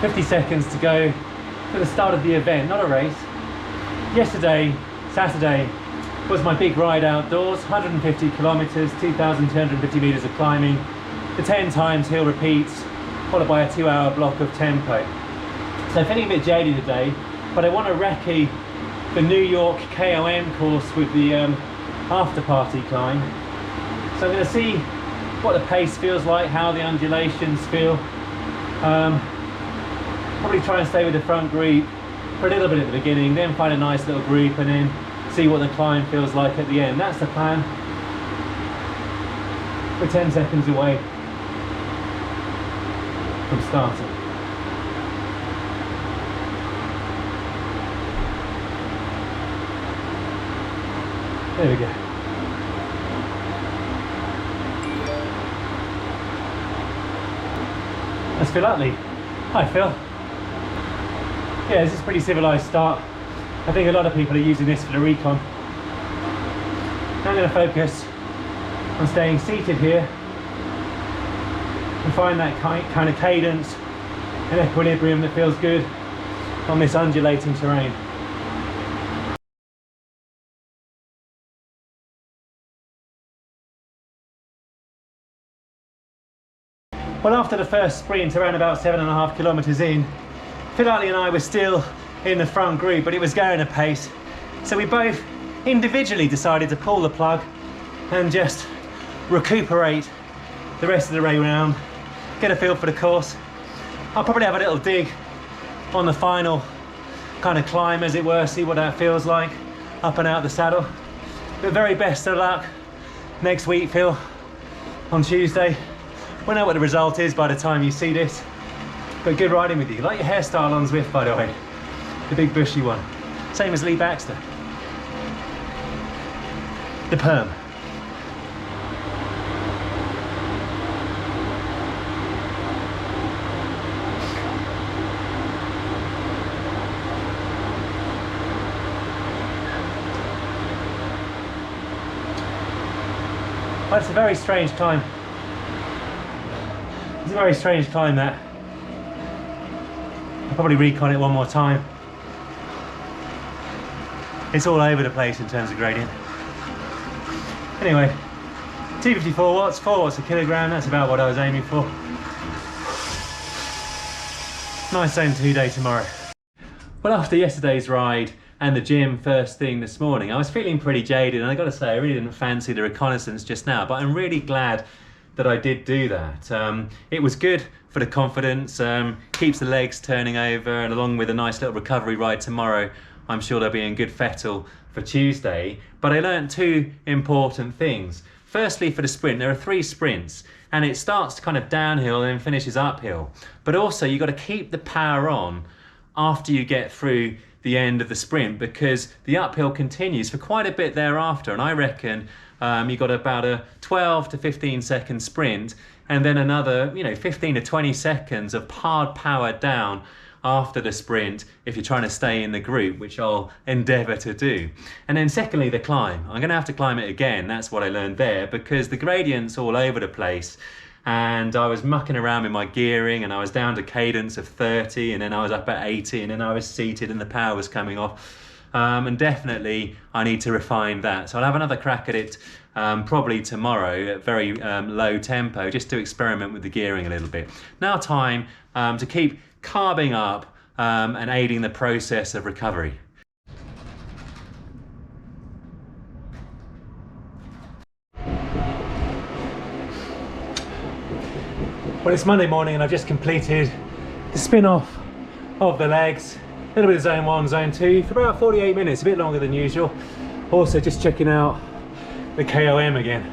50 seconds to go for the start of the event, not a race. Yesterday, Saturday, was my big ride outdoors, 150 kilometers, 2,250 meters of climbing, the 10 times hill repeats, followed by a 2-hour block of tempo. So feeling a bit jaded today, but I want to recce the New York KOM course with the after party climb. So I'm going to see what the pace feels like, how the undulations feel. Probably try and stay with the front group for a little bit at the beginning, then find a nice little group and then see what the climb feels like at the end. That's the plan. We're 10 seconds away from starting. There we go. That's Phil Utley. Hi Phil. Yeah, this is a pretty civilised start. I think a lot of people are using this for the recon. Now I'm going to focus on staying seated here and find that kind of cadence and equilibrium that feels good on this undulating terrain. Well, after the first sprint, around about 7.5 kilometres in, Phil Utley and I were still in the front group, but it was going apace. So we both individually decided to pull the plug and just recuperate the rest of the way round, get a feel for the course. I'll probably have a little dig on the final kind of climb, as it were, see what that feels like, up and out the saddle. But very best of luck next week, Phil, on Tuesday. We'll know what the result is by the time you see this. But good riding with you. I like your hairstyle on Zwift, by the way. The big bushy one. Same as Lee Baxter. The perm. Well, it's a very strange climb. It's a very strange climb, that. I'll probably recon it one more time. It's all over the place in terms of gradient. Anyway, 254 watts, 4 watts a kilogram, that's about what I was aiming for. Nice zone 2 day tomorrow. Well, after yesterday's ride and the gym first thing this morning, I was feeling pretty jaded, and I gotta say, I really didn't fancy the reconnaissance just now, but I'm really glad that I did do that. It was good for the confidence, keeps the legs turning over, and along with a nice little recovery ride tomorrow, I'm sure they'll be in good fettle for Tuesday. But I learned 2 important things. Firstly, for the sprint, there are 3 sprints, and it starts kind of downhill and then finishes uphill. But also, you've got to keep the power on after you get through the end of the sprint, because the uphill continues for quite a bit thereafter. And I reckon you got about a 12 to 15 second sprint, and then another 15 to 20 seconds of hard power down after the sprint if you're trying to stay in the group, which I'll endeavour to do. And then secondly, the climb. I'm going to have to climb it again. That's what I learned there, because the gradient's all over the place, and I was mucking around with my gearing, and I was down to cadence of 30, and then I was up at 80, and then I was seated and the power was coming off. And definitely I need to refine that. So I'll have another crack at it probably tomorrow at very low tempo, just to experiment with the gearing a little bit. Now time to keep carbing up and aiding the process of recovery. Well, it's Monday morning and I've just completed the spin-off of the legs. A little bit of zone 1, zone 2 for about 48 minutes, a bit longer than usual. Also just checking out the KOM again.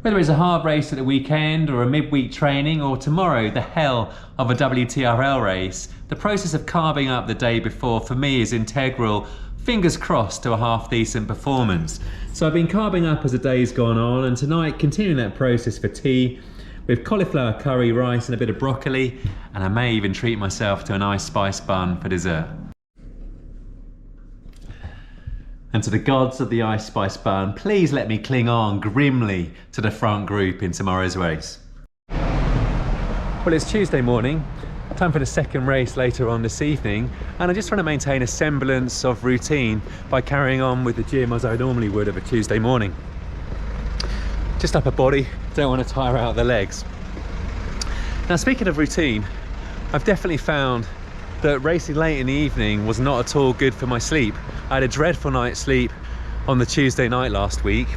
Whether it's a hard race at the weekend or a midweek training, or tomorrow the hell of a WTRL race, the process of carbing up the day before for me is integral, fingers crossed, to a half decent performance. So I've been carbing up as the day's gone on, and tonight continuing that process for tea with cauliflower curry, rice and a bit of broccoli, and I may even treat myself to a nice spice bun for dessert. And to the gods of the ice spice bun, please let me cling on grimly to the front group in tomorrow's race. Well, it's Tuesday morning. Time for the second race later on this evening, and I'm just trying to maintain a semblance of routine by carrying on with the gym as I normally would of a Tuesday morning. Just upper body, don't want to tire out the legs. Now, speaking of routine, I've definitely found that racing late in the evening was not at all good for my sleep. I had a dreadful night's sleep on the Tuesday night last week,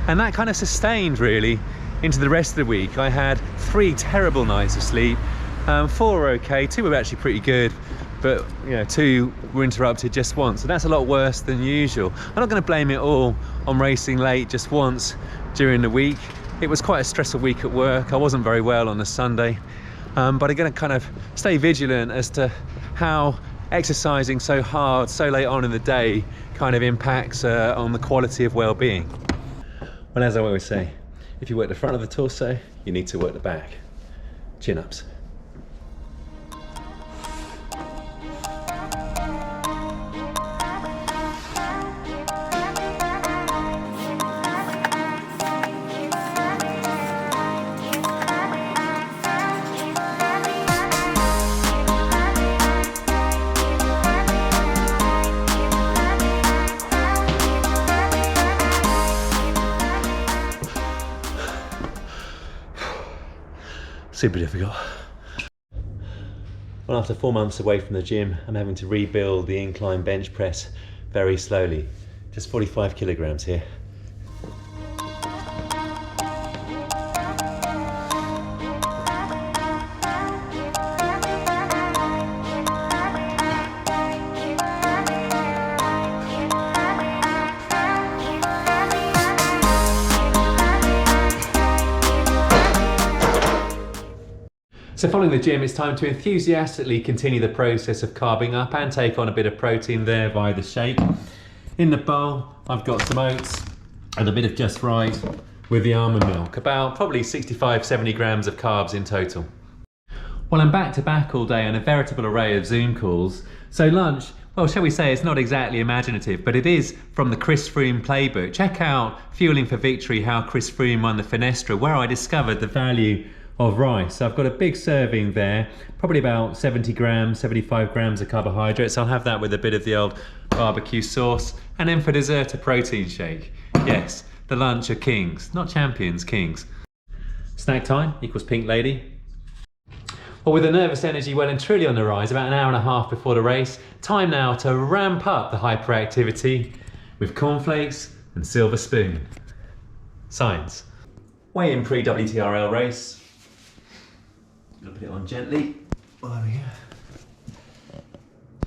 and that kind of sustained really into the rest of the week. I had 3 terrible nights of sleep. 4 were okay, 2 were actually pretty good, but 2 were interrupted just once, and that's a lot worse than usual. I'm not going to blame it all on racing late just once during the week. It was quite a stressful week at work. I wasn't very well on the Sunday, but I'm going to kind of stay vigilant as to how exercising so hard so late on in the day kind of impacts on the quality of well-being. Well, as I always say, if you work the front of the torso, you need to work the back. Chin-ups. Super difficult. Well, after 4 months away from the gym, I'm having to rebuild the incline bench press very slowly. Just 45 kilograms here. So following the gym, it's time to enthusiastically continue the process of carbing up and take on a bit of protein there via the shake. In the bowl, I've got some oats and a bit of Just Right with the almond milk, about probably 65-70 grams of carbs in total. Well, I'm back to back all day on a veritable array of Zoom calls. So lunch, well, shall we say it's not exactly imaginative, but it is from the Chris Froome playbook. Check out Fueling for Victory, how Chris Froome won the Finestra, where I discovered the value of rice. So I've got a big serving there, probably about 70 grams, 75 grams of carbohydrates. I'll have that with a bit of the old barbecue sauce. And then for dessert, a protein shake. Yes, the lunch are kings, not champions, kings. Snack time equals pink lady. Well, with the nervous energy well and truly on the rise, about an hour and a half before the race, time now to ramp up the hyperactivity with cornflakes and silver spoon. Science. Weigh in pre-WTRL race. I'm gonna put it on gently. Well, there we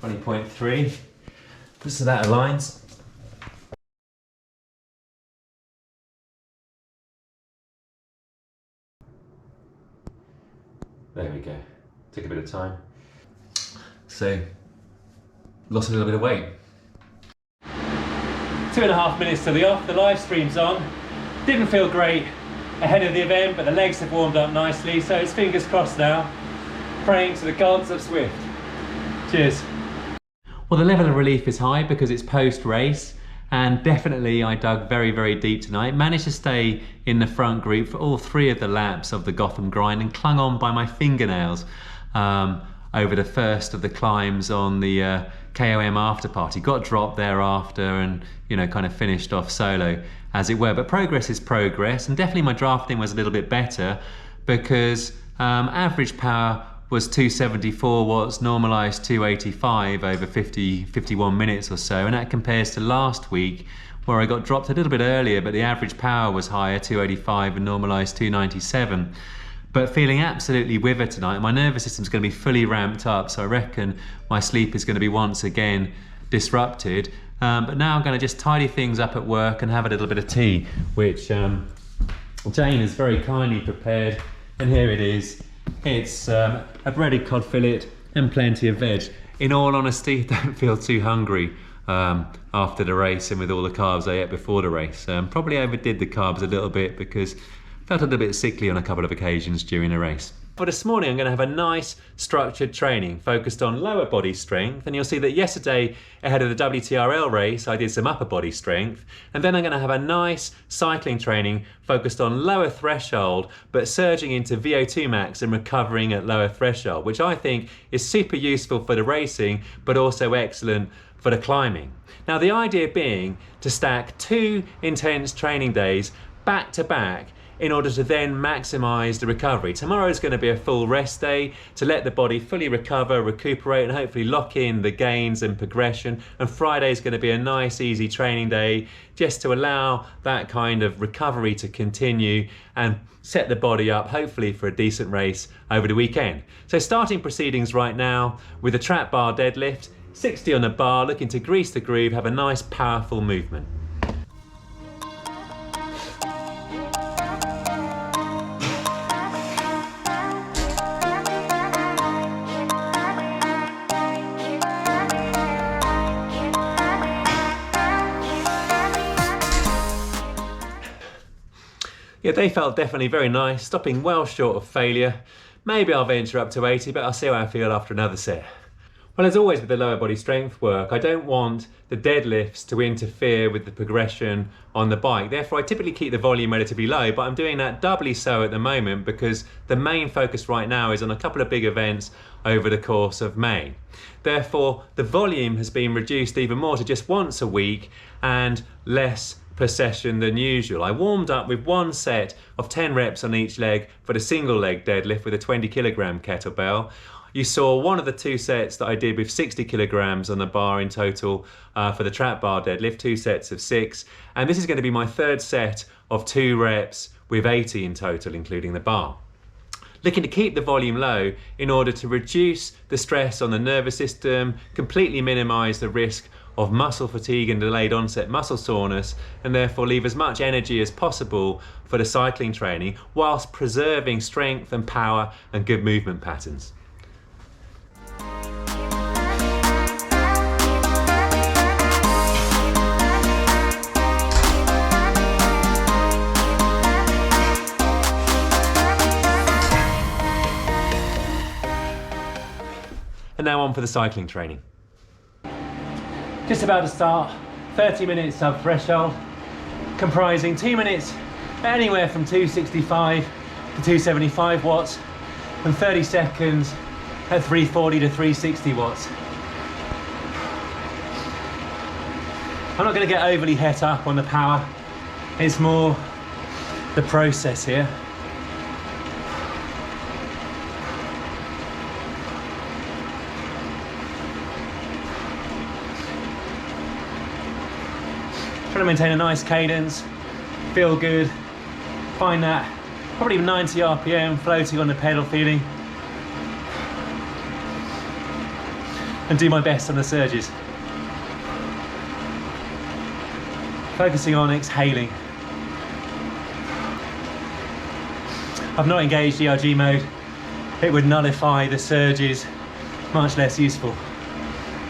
go. 20.3. Just so that aligns. There we go. Took a bit of time. So, lost a little bit of weight. 2.5 minutes to the off. The live stream's on. Didn't feel great ahead of the event, but the legs have warmed up nicely, so it's fingers crossed now. Praying to the gods of Zwift. Cheers. Well, the level of relief is high because it's post-race, and definitely I dug very, very deep tonight. Managed to stay in the front group for all 3 of the laps of the Gotham grind and clung on by my fingernails over the first of the climbs on the KOM after party. Got dropped thereafter and, kind of finished off solo, as it were. But progress is progress, and definitely my drafting was a little bit better because average power was 274 watts, normalized 285 over 51 minutes or so, and that compares to last week where I got dropped a little bit earlier, but the average power was higher, 285, and normalized 297. But feeling absolutely with it tonight. My nervous system's going to be fully ramped up, so I reckon my sleep is going to be once again disrupted. But now I'm going to just tidy things up at work and have a little bit of tea, which Jane has very kindly prepared, and here it is. It's a breaded cod fillet and plenty of veg. In all honesty, don't feel too hungry after the race and with all the carbs I ate before the race. Probably overdid the carbs a little bit because I felt a little bit sickly on a couple of occasions during the race. For this morning, I'm going to have a nice structured training focused on lower body strength. And you'll see that yesterday, ahead of the WTRL race, I did some upper body strength. And then I'm going to have a nice cycling training focused on lower threshold, but surging into VO2 max and recovering at lower threshold, which I think is super useful for the racing, but also excellent for the climbing. Now, the idea being to stack 2 intense training days back to back in order to then maximize the recovery. Tomorrow is going to be a full rest day to let the body fully recover, recuperate, and hopefully lock in the gains and progression. And Friday is going to be a nice, easy training day just to allow that kind of recovery to continue and set the body up, hopefully, for a decent race over the weekend. So starting proceedings right now with a trap bar deadlift, 60 on the bar, looking to grease the groove, have a nice, powerful movement. Yeah, they felt definitely very nice, stopping well short of failure. Maybe I'll venture up to 80, but I'll see how I feel after another set. Well, as always with the lower body strength work, I don't want the deadlifts to interfere with the progression on the bike. Therefore, I typically keep the volume relatively low, but I'm doing that doubly so at the moment because the main focus right now is on a couple of big events over the course of May. Therefore, the volume has been reduced even more to just once a week and less per session than usual. I warmed up with 1 set of 10 reps on each leg for the single leg deadlift with a 20 kilogram kettlebell. You saw one of the 2 sets that I did with 60 kilograms on the bar in total for the trap bar deadlift, 2 sets of 6. And this is going to be my 3rd set of 2 reps with 80 in total, including the bar. Looking to keep the volume low in order to reduce the stress on the nervous system, completely minimize the risk of muscle fatigue and delayed onset muscle soreness, and therefore leave as much energy as possible for the cycling training whilst preserving strength and power and good movement patterns. And now on for the cycling training. Just about to start, 30 minutes sub threshold, comprising 2 minutes anywhere from 265 to 275 watts and 30 seconds at 340 to 360 watts. I'm not going to get overly het up on the power, it's more the process here. Trying to maintain a nice cadence, feel good, find that probably 90 RPM floating on the pedal feeling, and do my best on the surges. Focusing on exhaling. I've not engaged ERG mode, it would nullify the surges, much less useful.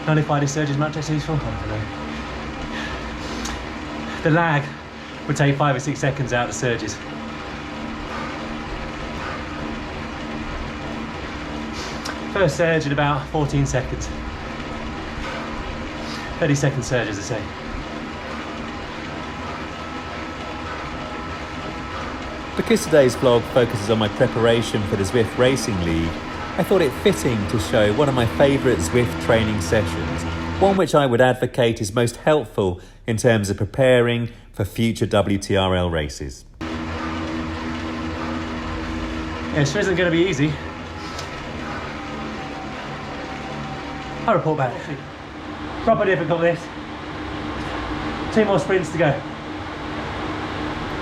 Nullify the surges, much less useful? I don't know. The lag would take 5 or 6 seconds out of the surges. First surge in about 14 seconds. 30-second surge, as I say. Because today's vlog focuses on my preparation for the Zwift Racing League, I thought it fitting to show one of my favourite Zwift training sessions, one which I would advocate is most helpful in terms of preparing for future WTRL races. Yeah, it sure isn't going to be easy. I'll report back. Proper difficult this. 2 more sprints to go.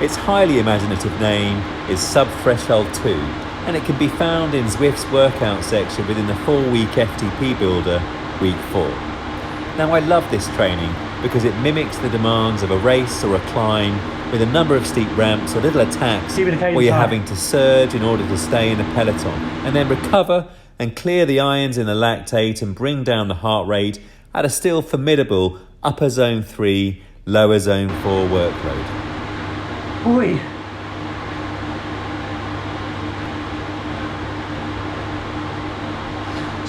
Its highly imaginative name is Sub Threshold 2, and it can be found in Zwift's workout section within the 4-week FTP Builder, week 4. Now, I love this training because it mimics the demands of a race or a climb with a number of steep ramps or little attacks where you're having to surge in order to stay in the peloton and then recover and clear the ions in the lactate and bring down the heart rate at a still formidable upper zone 3, lower zone 4 workload. Oi!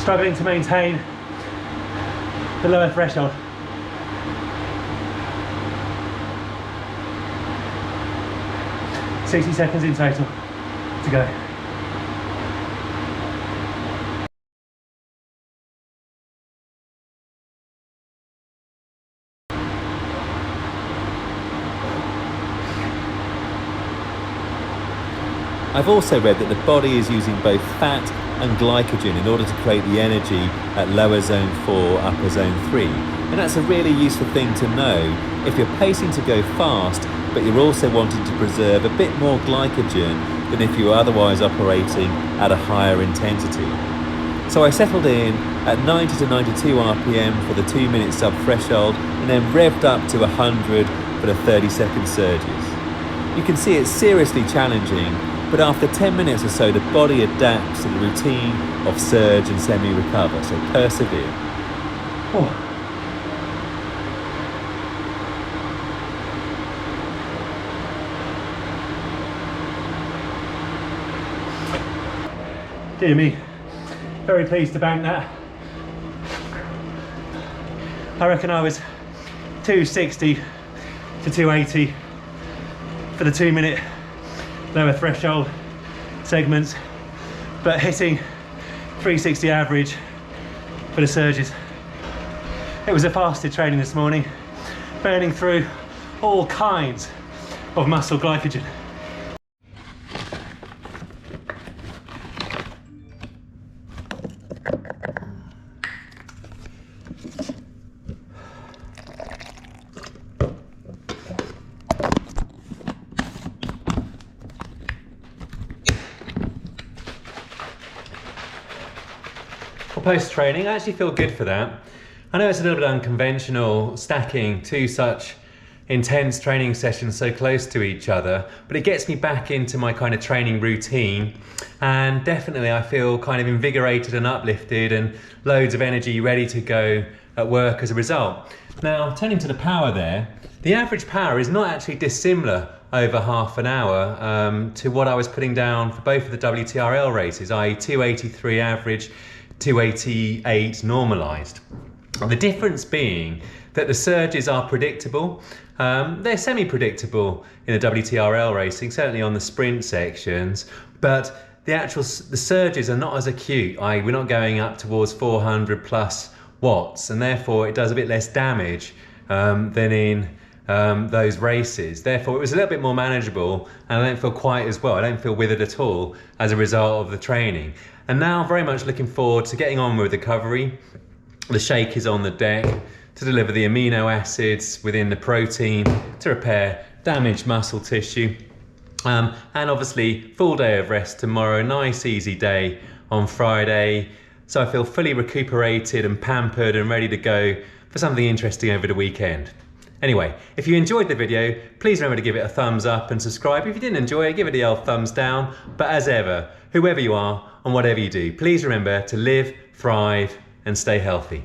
struggling to maintain the lower threshold. "60 seconds in total to go." I've also read that the body is using both fat and glycogen in order to create the energy at lower zone 4, upper zone 3. And that's a really useful thing to know if you're pacing to go fast, but you're also wanting to preserve a bit more glycogen than if you were otherwise operating at a higher intensity. So I settled in at 90 to 92 RPM for the 2-minute sub threshold and then revved up to 100 for the 30-second surges. You can see it's seriously challenging, but after 10 minutes or so, the body adapts to the routine of surge and semi-recover, so persevere. Oh. Dear me, very pleased to bank that. I reckon I was 260 to 280 for the 2-minute lower threshold segments, but hitting 360 average for the surges. It was a fasted training this morning, burning through all kinds of muscle glycogen. Post-training, I actually feel good for that. I know it's a little bit unconventional stacking two such intense training sessions so close to each other, but it gets me back into my kind of training routine, and definitely I feel kind of invigorated and uplifted and loads of energy ready to go at work as a result. Now, turning to the power there, the average power is not actually dissimilar over half an hour to what I was putting down for both of the WTRL races, i.e. 283 average, 288 normalized. The difference being that the surges are predictable. They're semi-predictable in the WTRL racing, certainly on the sprint sections, but the surges are not as acute. We're not going up towards 400 plus watts, and therefore it does a bit less damage than in those races. Therefore it was a little bit more manageable, and I don't feel quite as well. I don't feel withered at all as a result of the training. And now very much looking forward to getting on with recovery. The shake is on the deck to deliver the amino acids within the protein to repair damaged muscle tissue. And obviously full day of rest tomorrow, nice easy day on Friday. So I feel fully recuperated and pampered and ready to go for something interesting over the weekend. Anyway, if you enjoyed the video, please remember to give it a thumbs up and subscribe. If you didn't enjoy it, give it the old thumbs down. But as ever, whoever you are and whatever you do, please remember to live, thrive, and stay healthy.